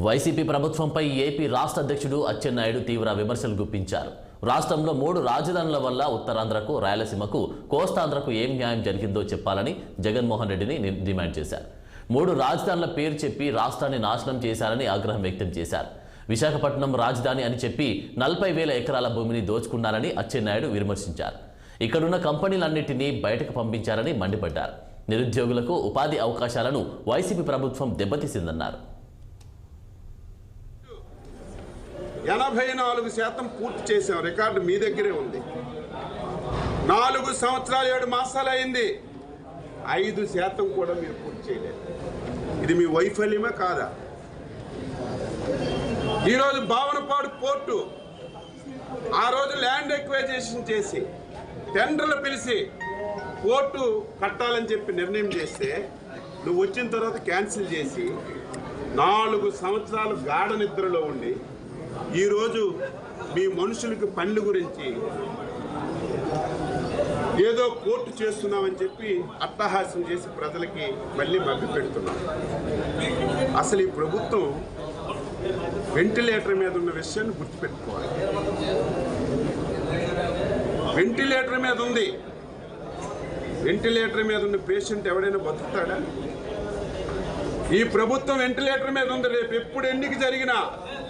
YCP ప్రభుత్వంపై AP రాష్ట్ర అధ్యక్షుడు అచ్చెన్నాయుడు తీవ్ర విమర్శలు గుప్పించారు. రాష్ట్రంలో 3 రాజధానుల వల్ల ఉత్తరాంధ్రకు, రాయలసీమకు, కోస్తాంధ్రకు ఏం న్యాయం జరిగిందో చెప్పాలని జగన్మోహన్ రెడ్డిని డిమాండ్ చేశారు. 3 రాజధానుల పేరు చెప్పి రాష్ట్రాన్ని నాశనం చేశారని ఆగ్రహం వ్యక్తం చేశారు. విశాఖపట్నం రాజధాని అని చెప్పి 40,000 ఎకరాల భూమిని దోచుకున్నారని అచ్చెన్నాయుడు విమర్శించారు. ఇక్కడున్న కంపెనీలన్నింటినీ బయటకు పంపించారని మండిపడ్డారు. నిరుద్యోగులకు ఉపాధి అవకాశాలను వైసీపీ ప్రభుత్వం దెబ్బతీసిందన్నారు. 84% పూర్తి చేసాం. రికార్డు మీ దగ్గరే ఉంది. 4 సంవత్సరాలు 7 మాసాలు అయింది. 5% కూడా మీరు పూర్తి చేయలేదు. ఇది మీ వైఫల్యమే కాదా? ఈరోజు భావనపాడు పోర్టు ఆ రోజు ల్యాండ్ ఎక్వైజేషన్ చేసి టెండర్లు పిలిచి పోర్టు కట్టాలని చెప్పి నిర్ణయం చేస్తే నువ్వు వచ్చిన తర్వాత క్యాన్సిల్ చేసి 4 సంవత్సరాలు గాఢ నిద్రలో ఉండి ఈరోజు మీ మనుషులకు పనుల గురించి ఏదో కోర్టు చేస్తున్నామని చెప్పి అట్టహాస్యం చేసి ప్రజలకి మళ్ళీ మభ్య పెడుతున్నాం. అసలు ఈ ప్రభుత్వం వెంటిలేటర్ మీద ఉన్న విషయాన్ని గుర్తుపెట్టుకోవాలి. వెంటిలేటర్ మీద ఉంది. వెంటిలేటర్ మీద ఉన్న పేషెంట్ ఎవడైనా బతుకుతాడా? ఈ ప్రభుత్వం వెంటిలేటర్ మీద ఉంది. రేపు ఎప్పుడు ఎన్నిక జరిగినా